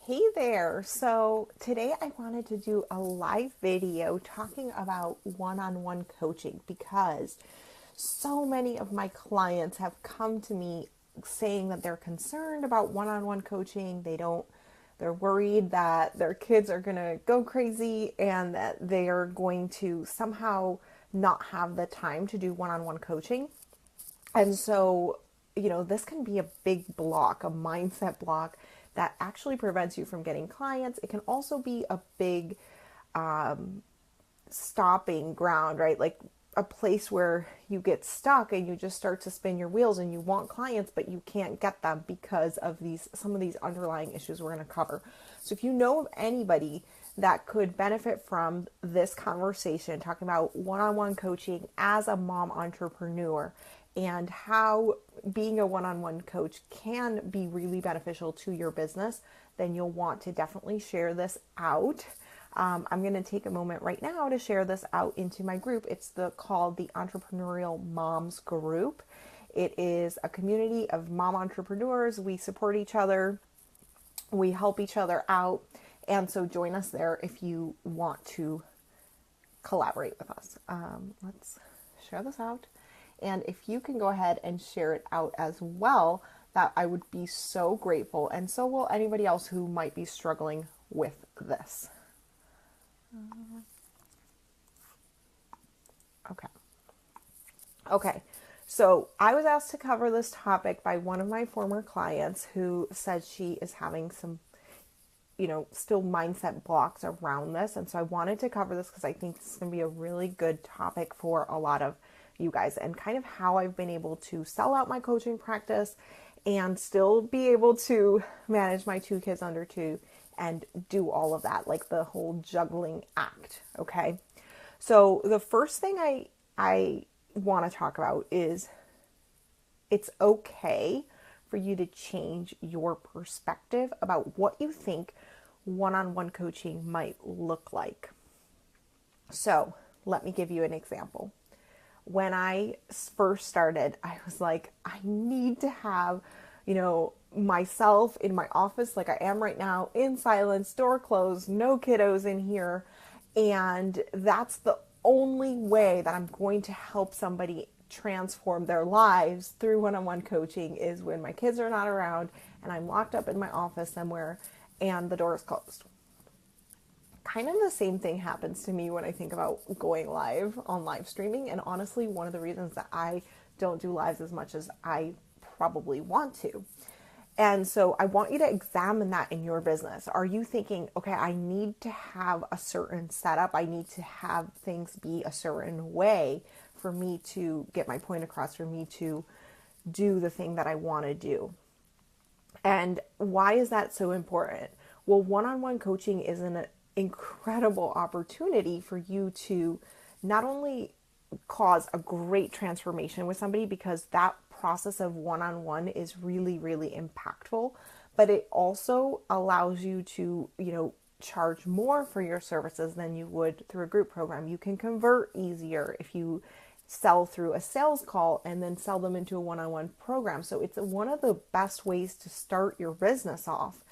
Hey there. So today I wanted to do a live video talking about one-on-one coaching because so many of my clients have come to me saying that they're concerned about one-on-one coaching. They're worried that their kids are going to go crazy and that they are going to somehow not have the time to do one-on-one coaching. And so, this can be a big block, a mindset block that actually prevents you from getting clients. It can also be a big stopping ground, right? Like a place where you get stuck and you just start to spin your wheels and you want clients, but you can't get them because of some of these underlying issues we're going to cover. So if you know of anybody that could benefit from this conversation, talking about one-on-one coaching as a mom entrepreneur and how being a one-on-one coach can be really beneficial to your business, then you'll want to definitely share this out. I'm going to take a moment right now to share this out into my group. It's called the Entrepreneurial Moms Group. It is a community of mom entrepreneurs. We support each other. We help each other out. And so join us there if you want to collaborate with us. Let's share this out. And if you can go ahead and share it out as well, that I would be so grateful. And so will anybody else who might be struggling with this. Okay. So I was asked to cover this topic by one of my former clients who said she is having some, still mindset blocks around this. And so I wanted to cover this because I think this is going to be a really good topic for a lot of you guys, and kind of how I've been able to sell out my coaching practice and still be able to manage my 2 kids under 2 and do all of that, like the whole juggling act. Okay. So the first thing I want to talk about is it's okay for you to change your perspective about what you think one-on-one coaching might look like. So let me give you an example. When I first started, I was like, I need to have, myself in my office like I am right now, in silence, door closed, no kiddos in here. And that's the only way that I'm going to help somebody transform their lives through one-on-one coaching is when my kids are not around and I'm locked up in my office somewhere and the door is closed. Kind of the same thing happens to me when I think about going live on live streaming. And honestly, one of the reasons that I don't do lives as much as I probably want to. And so I want you to examine that in your business. Are you thinking, okay, I need to have a certain setup. I need to have things be a certain way for me to get my point across, for me to do the thing that I want to do. And why is that so important? Well, one-on-one coaching is an incredible opportunity for you to not only cause a great transformation with somebody, because that process of one-on-one is really, really impactful, but it also allows you to, charge more for your services than you would through a group program. You can convert easier if you sell through a sales call and then sell them into a one-on-one program. So it's one of the best ways to start your business off.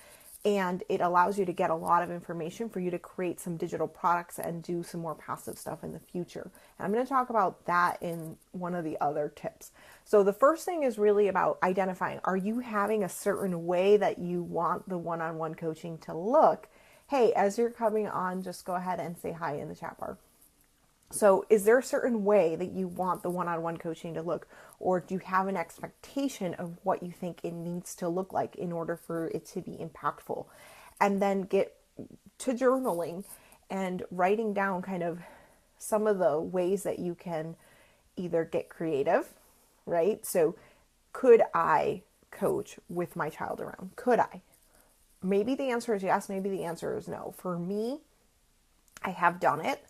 And it allows you to get a lot of information for you to create some digital products and do some more passive stuff in the future. And I'm going to talk about that in one of the other tips. So the first thing is really about identifying, are you having a certain way that you want the one-on-one coaching to look? Hey, as you're coming on, just go ahead and say hi in the chat bar. So is there a certain way that you want the one-on-one coaching to look, or do you have an expectation of what you think it needs to look like in order for it to be impactful? And then get to journaling and writing down kind of some of the ways that you can either get creative, right? So could I coach with my child around? Could I? Maybe the answer is yes, maybe the answer is no. For me, I have done it,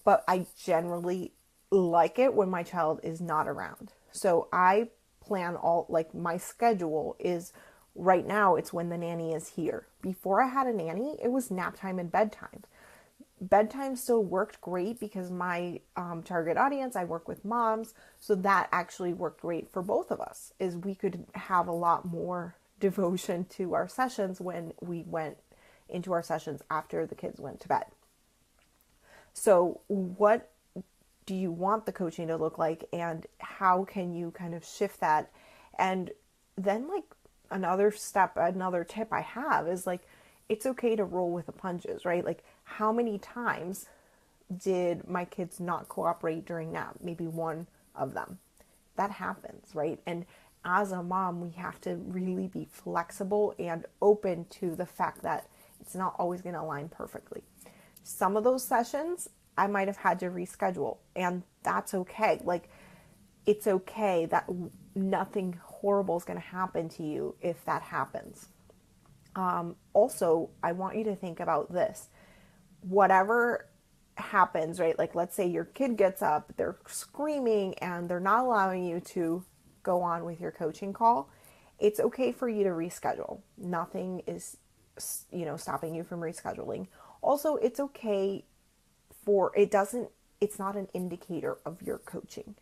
but I generally like it when my child is not around. So I plan my schedule is right now, it's when the nanny is here. Before I had a nanny, it was nap time and bedtime. Bedtime still worked great because my target audience, I work with moms. So that actually worked great for both of us, is we could have a lot more devotion to our sessions when we went into our sessions after the kids went to bed. So what do you want the coaching to look like, and how can you kind of shift that? And then like another tip I have is like, it's okay to roll with the punches, right? Like, how many times did my kids not cooperate during nap? Maybe one of them. That happens, right? And as a mom, we have to really be flexible and open to the fact that it's not always going to align perfectly. Some of those sessions I might have had to reschedule, and that's okay. Like, it's okay that nothing horrible is going to happen to you if that happens. Also, I want you to think about this. Whatever happens, right? Like, let's say your kid gets up, they're screaming and they're not allowing you to go on with your coaching call. It's okay for you to reschedule. Nothing is, stopping you from rescheduling. Also, it's okay it's not an indicator of your coaching.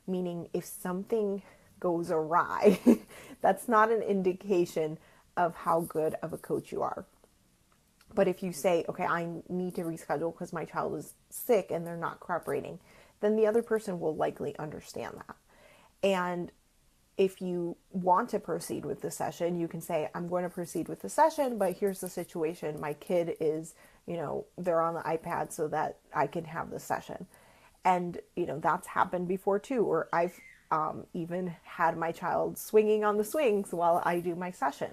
Meaning, if something goes awry, that's not an indication of how good of a coach you are. But if you say, okay, I need to reschedule because my child is sick and they're not cooperating, then the other person will likely understand that. And if you want to proceed with the session, you can say, I'm going to proceed with the session, but here's the situation. My kid is, they're on the iPad so that I can have the session. And, that's happened before too. Or I've even had my child swinging on the swings while I do my session.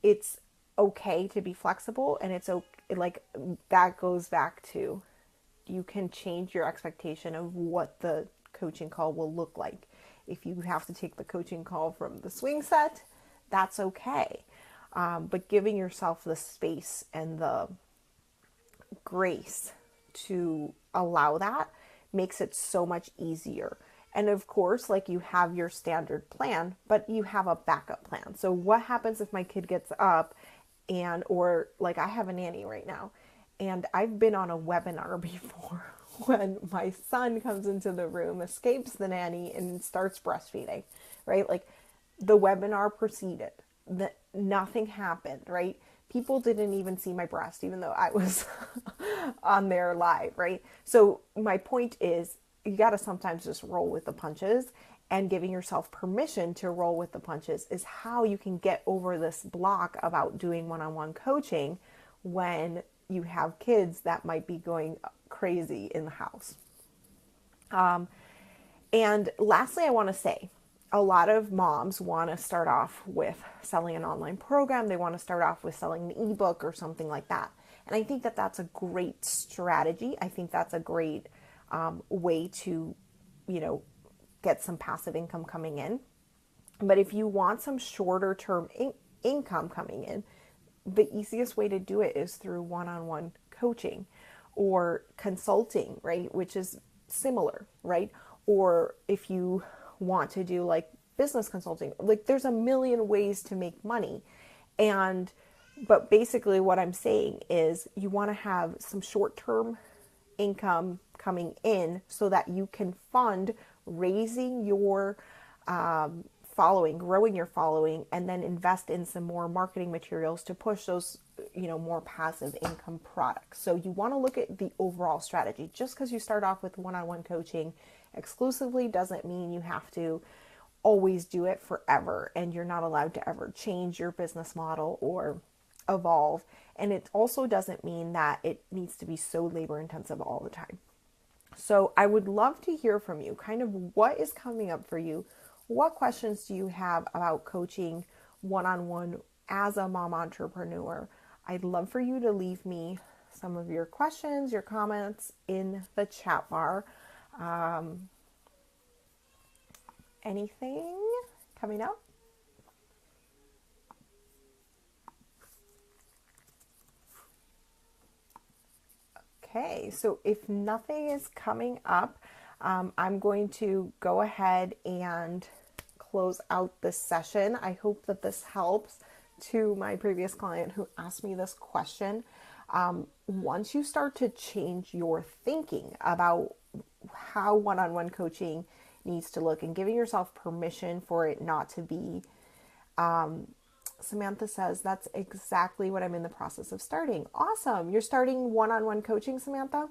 It's okay to be flexible, and it's okay, like, that goes back to, you can change your expectation of what the coaching call will look like. If you have to take the coaching call from the swing set, that's okay. But giving yourself the space and the grace to allow that makes it so much easier. And of course, like, you have your standard plan, but you have a backup plan. So what happens if my kid gets up or like, I have a nanny right now, and I've been on a webinar before when my son comes into the room, escapes the nanny, and starts breastfeeding, right? Like, the webinar proceeded, nothing happened, right? People didn't even see my breast, even though I was on there live, right? So my point is, you got to sometimes just roll with the punches, and giving yourself permission to roll with the punches is how you can get over this block about doing one-on-one coaching when you have kids that might be going crazy in the house. And lastly, I want to say, a lot of moms want to start off with selling an online program. They want to start off with selling an ebook or something like that. And I think that that's a great strategy. I think that's a great way to, get some passive income coming in. But if you want some shorter term income coming in, the easiest way to do it is through one-on-one coaching or consulting, right? Which is similar, right? Or if you want to do like business consulting, like, there's a million ways to make money. But basically what I'm saying is, you want to have some short-term income coming in so that you can fund raising your following, growing your following, and then invest in some more marketing materials to push those, more passive income products. So you want to look at the overall strategy. Just because you start off with one-on-one coaching exclusively doesn't mean you have to always do it forever, and you're not allowed to ever change your business model or evolve. And it also doesn't mean that it needs to be so labor intensive all the time. So I would love to hear from you, kind of what is coming up for you. What questions do you have about coaching one-on-one as a mom entrepreneur? I'd love for you to leave me some of your questions, your comments in the chat bar. Anything coming up? Okay, so if nothing is coming up, I'm going to go ahead and close out this session. I hope that this helps to my previous client who asked me this question. Once you start to change your thinking about how one-on-one coaching needs to look, and giving yourself permission for it not to be Samantha says, that's exactly what I'm in the process of starting. Awesome. You're starting one-on-one coaching, Samantha?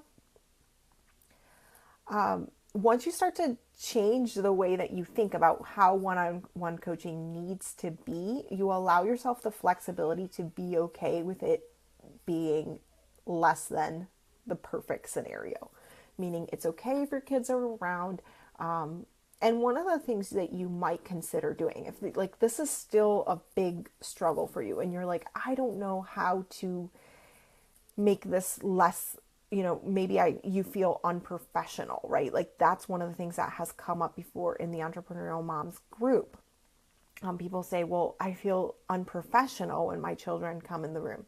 Once you start to change the way that you think about how one-on-one coaching needs to be, you allow yourself the flexibility to be okay with it being less than the perfect scenario. Meaning it's okay if your kids are around. And one of the things that you might consider doing, if like this is still a big struggle for you and you're like, I don't know how to make this less, maybe you feel unprofessional, right? Like that's one of the things that has come up before in the Entrepreneurial Moms group. People say, well, I feel unprofessional when my children come in the room.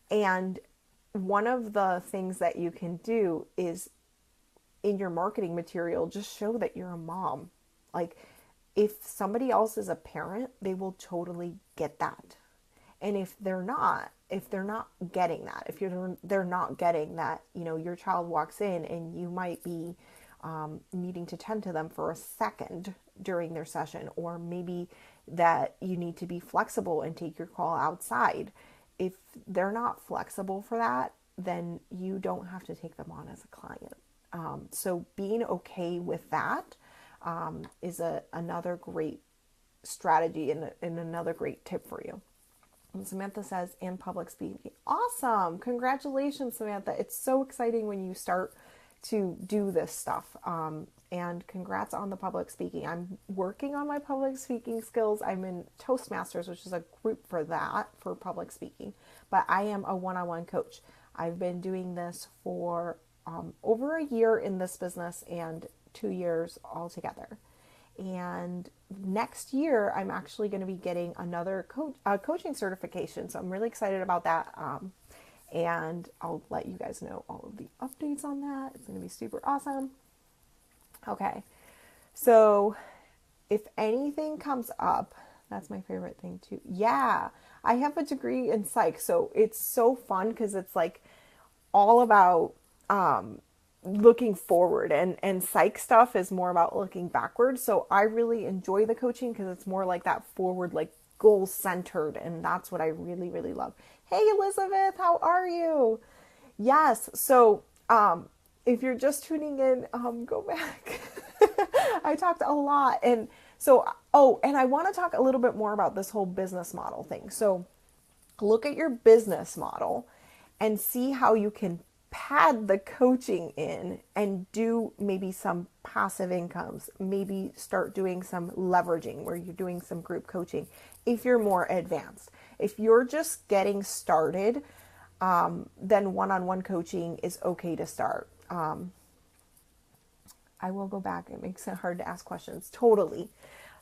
And one of the things that you can do is in your marketing material, just show that you're a mom. Like if somebody else is a parent, they will totally get that. And if they're not getting that, they're not getting that, your child walks in and you might be needing to tend to them for a second during their session, or maybe that you need to be flexible and take your call outside. If they're not flexible for that, then you don't have to take them on as a client. So being okay with that is another great strategy and another great tip for you. And Samantha says, and public speaking. Awesome. Congratulations, Samantha. It's so exciting when you start to do this stuff. And congrats on the public speaking. I'm working on my public speaking skills. I'm in Toastmasters, which is a group for public speaking. But I am a one-on-one coach. I've been doing this for over a year in this business and 2 years altogether. And next year, I'm actually going to be getting another coaching certification. So I'm really excited about that. And I'll let you guys know all of the updates on that. It's going to be super awesome. Okay. So if anything comes up, that's my favorite thing too. Yeah. I have a degree in psych. So it's so fun because it's like all about looking forward, and psych stuff is more about looking backwards. So I really enjoy the coaching because it's more like that forward, like goal centered, and that's what I really, really love. Hey Elizabeth, how are you? Yes. So if you're just tuning in, go back. I talked a lot, and so and I want to talk a little bit more about this whole business model thing. So look at your business model and see how you can pad the coaching in and do maybe some passive incomes, maybe start doing some leveraging where you're doing some group coaching if you're more advanced. If you're just getting started, then one-on-one coaching is okay to start. I will go back. It makes it hard to ask questions. Totally.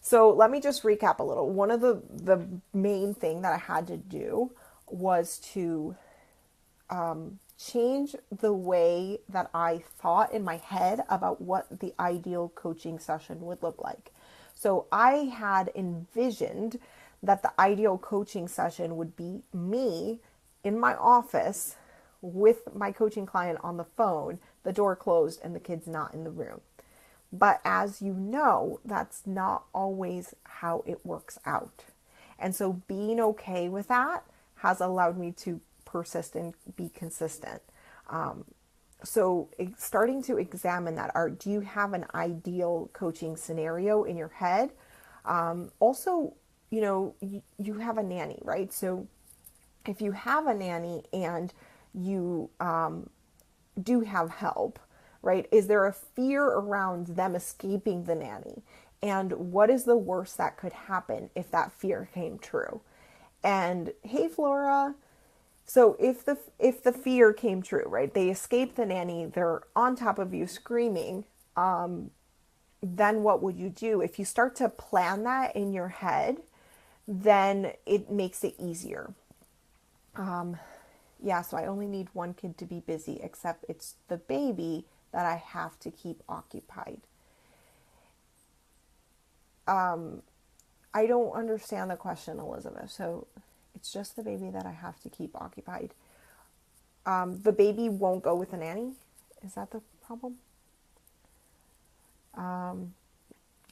So let me just recap a little. One of the main thing that I had to do was to change the way that I thought in my head about what the ideal coaching session would look like. So I had envisioned that the ideal coaching session would be me in my office with my coaching client on the phone, the door closed and the kids not in the room. But as you know, that's not always how it works out. And so being okay with that has allowed me to persist and be consistent. So starting to examine that, do you have an ideal coaching scenario in your head? Also, you have a nanny, right? So if you have a nanny and you do have help, right? Is there a fear around them escaping the nanny? And what is the worst that could happen if that fear came true? And hey, Flora. So if the fear came true, right? They escape the nanny, they're on top of you screaming, then what would you do? If you start to plan that in your head, then it makes it easier. Yeah, so I only need one kid to be busy, except it's the baby that I have to keep occupied. I don't understand the question, Elizabeth. So it's just the baby that I have to keep occupied. The baby won't go with the nanny? Is that the problem?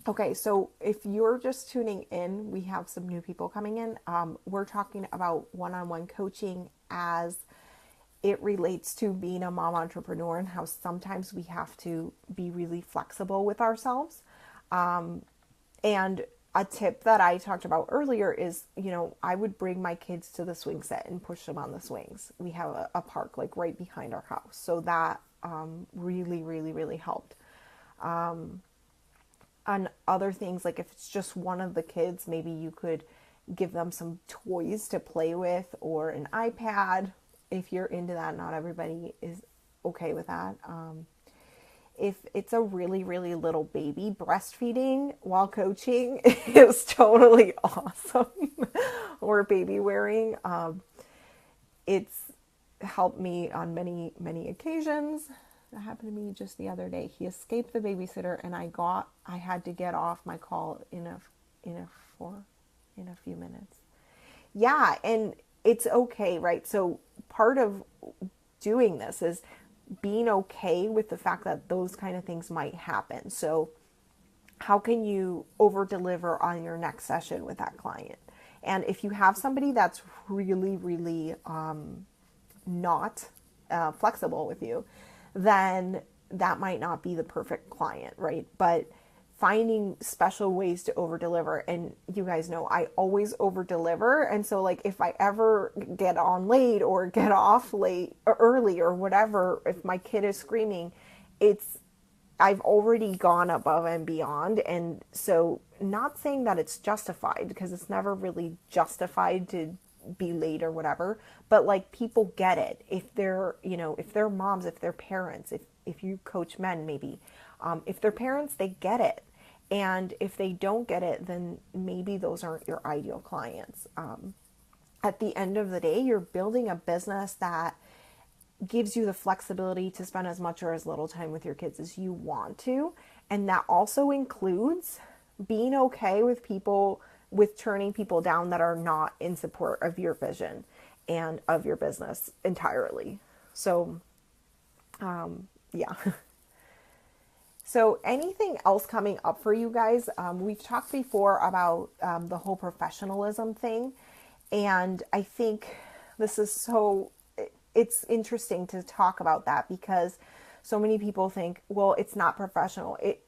Okay, so if you're just tuning in, we have some new people coming in. We're talking about one-on-one coaching as it relates to being a mom entrepreneur and how sometimes we have to be really flexible with ourselves. And a tip that I talked about earlier is, I would bring my kids to the swing set and push them on the swings. We have a park like right behind our house. So that really, really, really helped. On other things, like if it's just one of the kids, maybe you could give them some toys to play with or an iPad if you're into that. Not everybody is okay with that. If it's a really, really little baby, breastfeeding while coaching is totally awesome. Or baby wearing. It's helped me on many, many occasions. That happened to me just the other day. He escaped the babysitter, and I had to get off my call in a few minutes. Yeah, and it's okay, right? So part of doing this is being okay with the fact that those kind of things might happen. So how can you over deliver on your next session with that client? And if you have somebody that's really, really not flexible with you, then that might not be the perfect client, right? But finding special ways to over deliver, and you guys know I always over deliver, and so like if I ever get on late or get off late or early or whatever, if my kid is screaming, I've already gone above and beyond. And so, not saying that it's justified, because it's never really justified to be late or whatever, but like people get it. If they're, if they're moms, if they're parents, if you coach men, maybe, if they're parents, they get it. And if they don't get it, then maybe those aren't your ideal clients. At the end of the day, you're building a business that gives you the flexibility to spend as much or as little time with your kids as you want to. And that also includes being okay with turning people down that are not in support of your vision and of your business entirely. So, yeah. So anything else coming up for you guys? We've talked before about the whole professionalism thing. And I think this is it's interesting to talk about that, because so many people think, well, it's not professional. It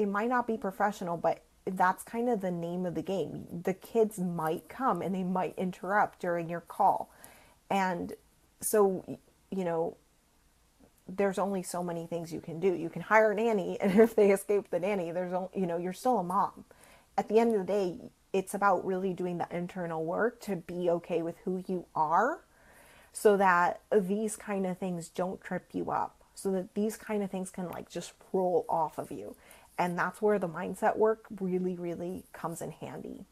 might not be professional, but that's kind of the name of the game. The kids might come and they might interrupt during your call. And so, there's only so many things you can do. You can hire a nanny, and if they escape the nanny, you're still a mom. At the end of the day, it's about really doing the internal work to be okay with who you are, so that these kind of things don't trip you up, so that these kind of things can like just roll off of you. And that's where the mindset work really, really comes in handy.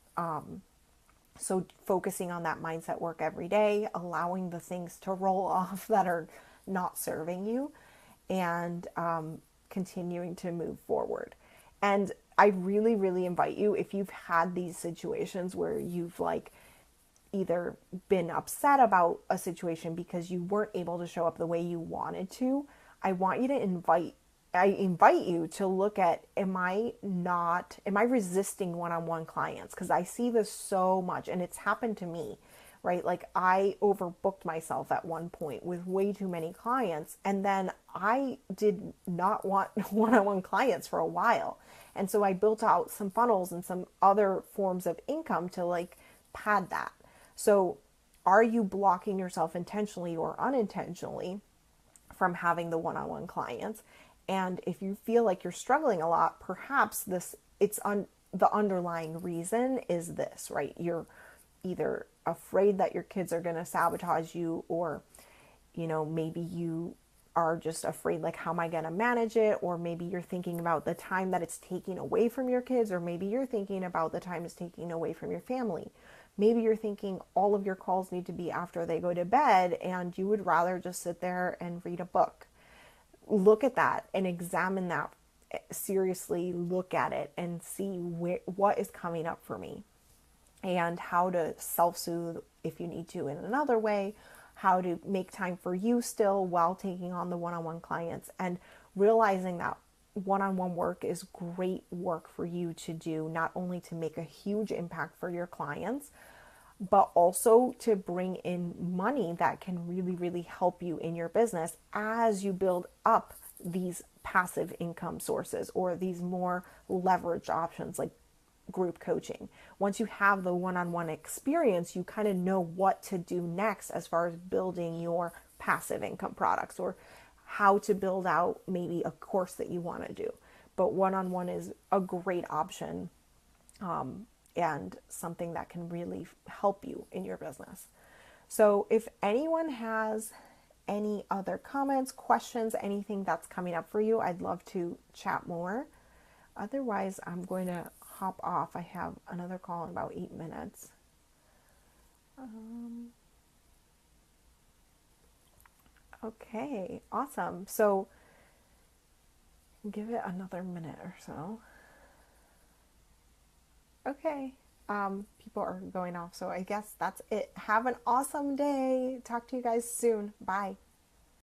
So focusing on that mindset work every day, allowing the things to roll off that are not serving you, and continuing to move forward. And I really, really invite you, if you've had these situations where you've like either been upset about a situation because you weren't able to show up the way you wanted to, I invite you to look at, am I resisting one-on-one clients? Because I see this so much, and it's happened to me, right? Like I overbooked myself at one point with way too many clients, and then I did not want one-on-one clients for a while. And so I built out some funnels and some other forms of income to like pad that. So are you blocking yourself intentionally or unintentionally from having the one-on-one clients? And if you feel like you're struggling a lot, perhaps the underlying reason is this, right? You're either afraid that your kids are going to sabotage you, or, maybe you are just afraid, like, how am I going to manage it? Or maybe you're thinking about the time that it's taking away from your kids, or maybe you're thinking about the time it's taking away from your family. Maybe you're thinking all of your calls need to be after they go to bed, and you would rather just sit there and read a book. Look at that and examine that seriously. Look at it and see what is coming up for me, and how to self-soothe if you need to in another way, how to make time for you still while taking on the one-on-one clients, and realizing that one-on-one work is great work for you to do, not only to make a huge impact for your clients, but also to bring in money that can really, really help you in your business as you build up these passive income sources or these more leveraged options like group coaching. Once you have the one-on-one experience, you kind of know what to do next as far as building your passive income products or how to build out maybe a course that you want to do. But one-on-one is a great option, and something that can really help you in your business. So if anyone has any other comments, questions, anything that's coming up for you, I'd love to chat more. Otherwise, I'm going to hop off. I have another call in about 8 minutes. Okay, awesome. So give it another minute or so. Okay, people are going off, so I guess that's it. Have an awesome day. Talk to you guys soon. Bye.